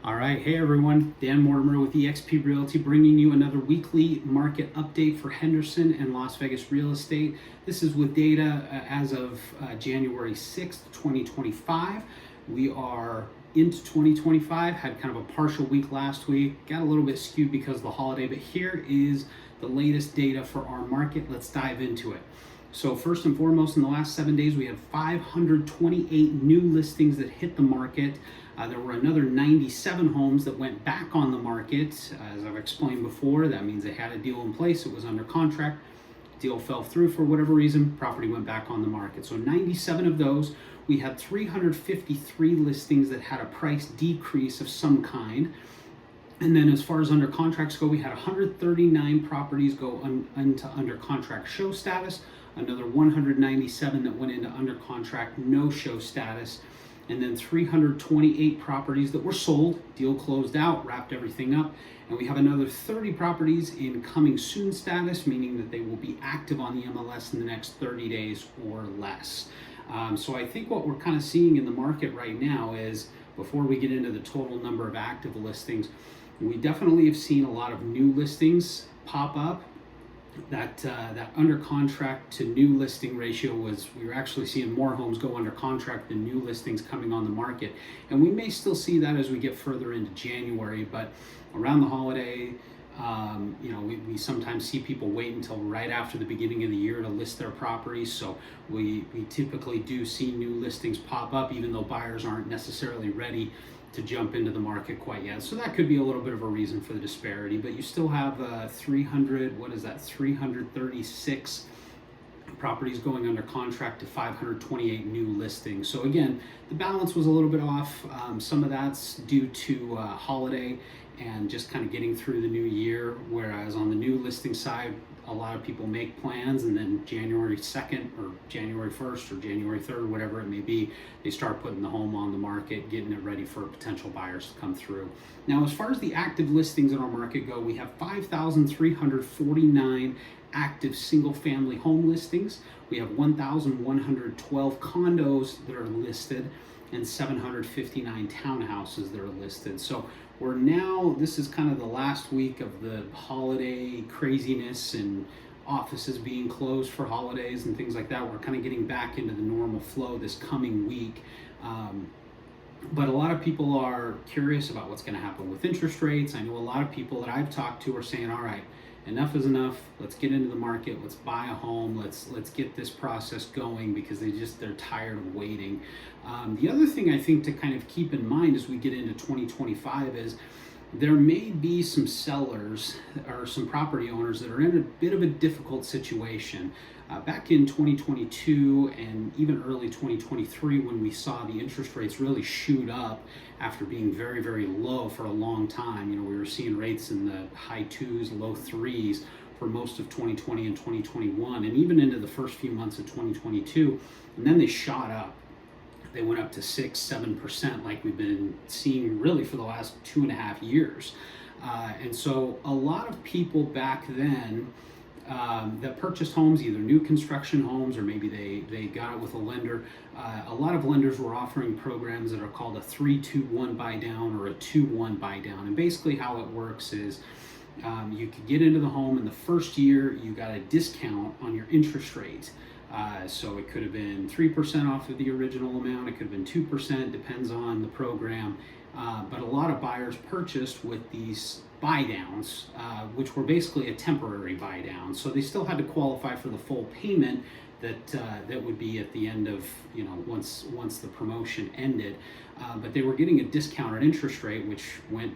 All right, hey everyone, Dan Mortimer with eXp Realty bringing you another weekly market update for Henderson and Las Vegas real estate. This is with data as of January 6th, 2025. We are into 2025, had kind of a partial week last week, got a little bit skewed because of the holiday, but here is the latest data for our market. Let's dive into it. So first and foremost, in the last 7 days, we had 528 new listings that hit the market. There were another 97 homes that went back on the market. As I've explained before, that means they had a deal in place, it was under contract, deal fell through for whatever reason, property went back on the market. So 97 of those. We had 353 listings that had a price decrease of some kind. And then as far as under contracts go, we had 139 properties go into under contract show status, another 197 that went into under contract no show status, and then 328 properties that were sold, deal closed out, wrapped everything up. And we have another 30 properties in coming soon status, meaning that they will be active on the MLS in the next 30 days or less. So I think what we're kind of seeing in the market right now is, before we get into the total number of active listings, we definitely have seen a lot of new listings pop up. That under contract to new listing ratio we were actually seeing more homes go under contract than new listings coming on the market. And we may still see that as we get further into January, but around the holiday, we sometimes see people wait until right after the beginning of the year to list their properties. So we typically do see new listings pop up, even though buyers aren't necessarily ready to jump into the market quite yet. So that could be a little bit of a reason for the disparity, but you still have 336 properties going under contract to 528 new listings. So again, the balance was a little bit off. Some of that's due to holiday and just kind of getting through the new year, whereas on the new listing side, a lot of people make plans, and then January 2nd or January 1st or January 3rd, whatever it may be, they start putting the home on the market, getting it ready for potential buyers to come through. Now, as far as the active listings in our market go, we have 5,349 active single-family home listings. We have 1,112 condos that are listed and 759 townhouses that are listed. So this is kind of the last week of the holiday craziness and offices being closed for holidays and things like that. We're kind of getting back into the normal flow this coming week. But a lot of people are curious about what's going to happen with interest rates. I know a lot of people that I've talked to are saying, all right, enough is enough. Let's get into the market. Let's buy a home. Let's get this process going, because they're tired of waiting. The other thing I think to kind of keep in mind as we get into 2025 is there may be some sellers or some property owners that are in a bit of a difficult situation. Back in 2022 and even early 2023, when we saw the interest rates really shoot up after being very, very low for a long time, we were seeing rates in the high 2s, low 3s for most of 2020 and 2021, and even into the first few months of 2022, and then they shot up. They went up to 6-7%, like we've been seeing really for the last 2.5 years. And so a lot of people back then that purchased homes, either new construction homes or maybe they got it with a lender. A lot of lenders were offering programs that are called a 3-2-1 buy down or a 2-1 buy down. And basically how it works is you could get into the home in the first year, you got a discount on your interest rate. So it could have been 3% off of the original amount, it could have been 2%, depends on the program. But a lot of buyers purchased with these buy downs, which were basically a temporary buy down. So they still had to qualify for the full payment that would be at the end of, once the promotion ended. But they were getting a discounted interest rate, which went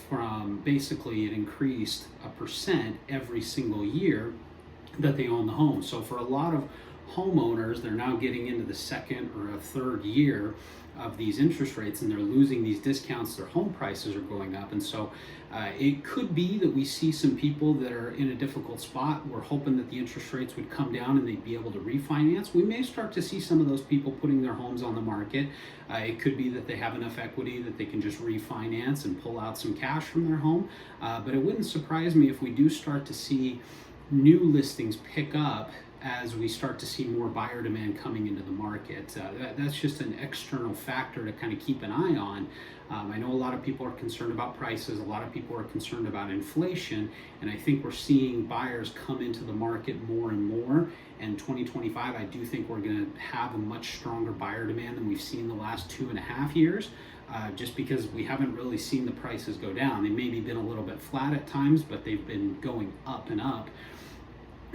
from basically, it increased 1% every single year that they own the home. So for a lot of homeowners, they're now getting into the second or a third year of these interest rates, and they're losing these discounts. Their home prices are going up, and so it could be that we see some people that are in a difficult spot. We're hoping that the interest rates would come down and they'd be able to refinance. We may start to see some of those people putting their homes on the market. It could be that they have enough equity that they can just refinance and pull out some cash from their home. But it wouldn't surprise me if we do start to see new listings pick up as we start to see more buyer demand coming into the market. That's just an external factor to kind of keep an eye on. I know a lot of people are concerned about prices, a lot of people are concerned about inflation, and I think we're seeing buyers come into the market more and more. And 2025, I do think we're going to have a much stronger buyer demand than we've seen the last 2.5 years. Just because we haven't really seen the prices go down. They maybe been a little bit flat at times, but they've been going up and up.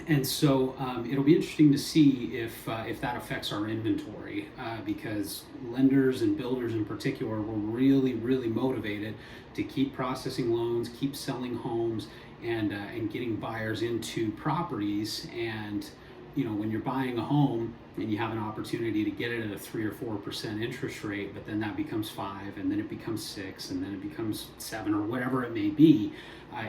And so it'll be interesting to see if that affects our inventory, because lenders and builders in particular were really motivated to keep processing loans, keep selling homes, and getting buyers into properties. And when you're buying a home and you have an opportunity to get it at a 3 or 4% interest rate, but then that becomes 5, and then it becomes 6, and then it becomes 7, or whatever it may be,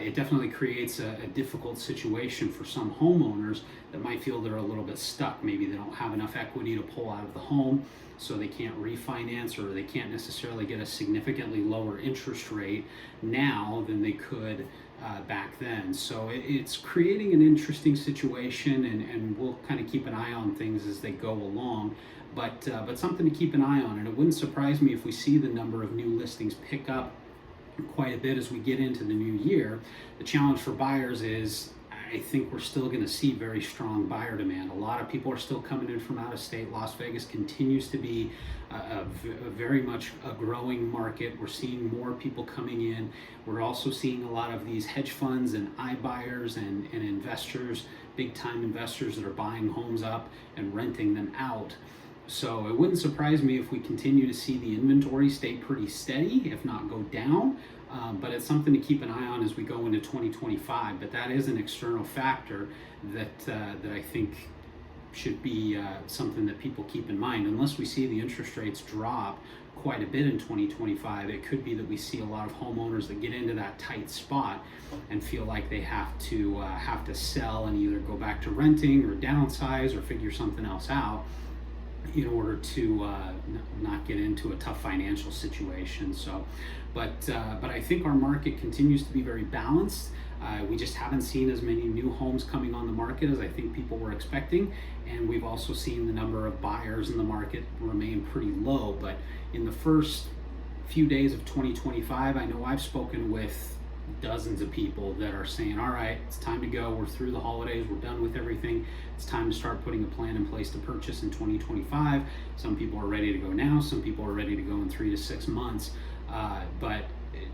it definitely creates a difficult situation for some homeowners that might feel they're a little bit stuck. Maybe they don't have enough equity to pull out of the home, so they can't refinance, or they can't necessarily get a significantly lower interest rate now than they could back then. So it's creating an interesting situation, and we'll kind of keep an eye on things as they go along. But something to keep an eye on, and it wouldn't surprise me if we see the number of new listings pick up quite a bit as we get into the new year. The challenge for buyers is, I think we're still going to see very strong buyer demand. A lot of people are still coming in from out of state. Las Vegas continues to be a very much a growing market. We're seeing more people coming in. We're also seeing a lot of these hedge funds and iBuyers and investors, big time investors that are buying homes up and renting them out. So it wouldn't surprise me if we continue to see the inventory stay pretty steady, if not go down. But it's something to keep an eye on as we go into 2025. But that is an external factor that I think should be something that people keep in mind. Unless we see the interest rates drop quite a bit in 2025, it could be that we see a lot of homeowners that get into that tight spot and feel like they have to sell and either go back to renting or downsize or figure something else out in order to not get into a tough financial situation. So, but I think our market continues to be very balanced. We just haven't seen as many new homes coming on the market as I think people were expecting, and we've also seen the number of buyers in the market remain pretty low. But in the first few days of 2025, I know I've spoken with dozens of people that are saying, all right, it's time to go. We're through the holidays. We're done with everything. It's time to start putting a plan in place to purchase in 2025. Some people are ready to go now. Some people are ready to go in 3 to 6 months. But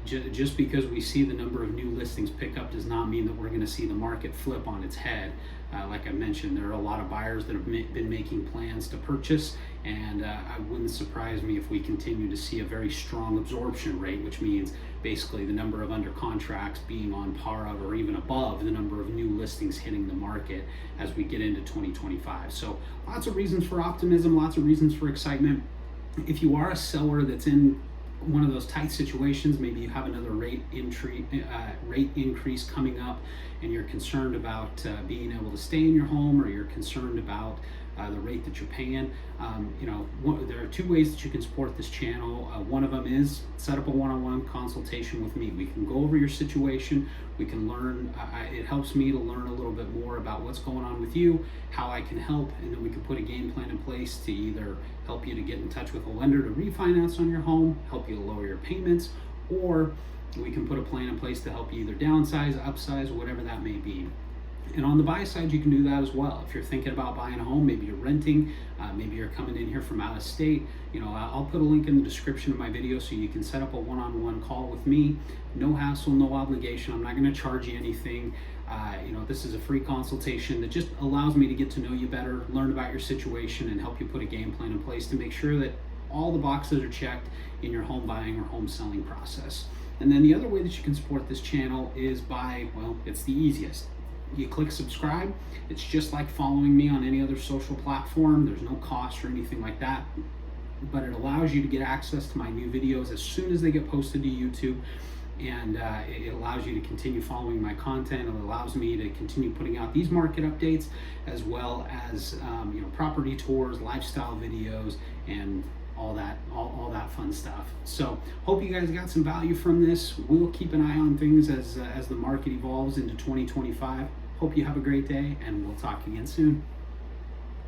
just because we see the number of new listings pick up does not mean that we're going to see the market flip on its head. Like I mentioned, there are a lot of buyers that have been making plans to purchase, and it wouldn't surprise me if we continue to see a very strong absorption rate, which means basically the number of under contracts being on par of or even above the number of new listings hitting the market as we get into 2025. So lots of reasons for optimism, lots of reasons for excitement. If you are a seller that's in one of those tight situations, maybe you have another rate increase coming up, and you're concerned about being able to stay in your home, or you're concerned about the rate that you're paying. There are 2 ways that you can support this channel. One of them is set up a one-on-one consultation with me. We can go over your situation. We can learn. It helps me to learn a little bit more about what's going on with you, how I can help, and then we can put a game plan in place to either help you to get in touch with a lender to refinance on your home, help you to lower your payments, or we can put a plan in place to help you either downsize, upsize, whatever that may be. And on the buy side, you can do that as well. If you're thinking about buying a home, maybe you're renting, maybe you're coming in here from out of state, I'll put a link in the description of my video so you can set up a one-on-one call with me. No hassle, no obligation. I'm not going to charge you anything. This is a free consultation that just allows me to get to know you better, learn about your situation, and help you put a game plan in place to make sure that all the boxes are checked in your home buying or home selling process. And then the other way that you can support this channel is by, it's the easiest. You click subscribe. It's just like following me on any other social platform. There's no cost or anything like that, but it allows you to get access to my new videos as soon as they get posted to YouTube, and it allows you to continue following my content. It allows me to continue putting out these market updates, as well as property tours, lifestyle videos, and all that fun stuff. So hope you guys got some value from this. We'll keep an eye on things as the market evolves into 2025. Hope you have a great day, and we'll talk again soon.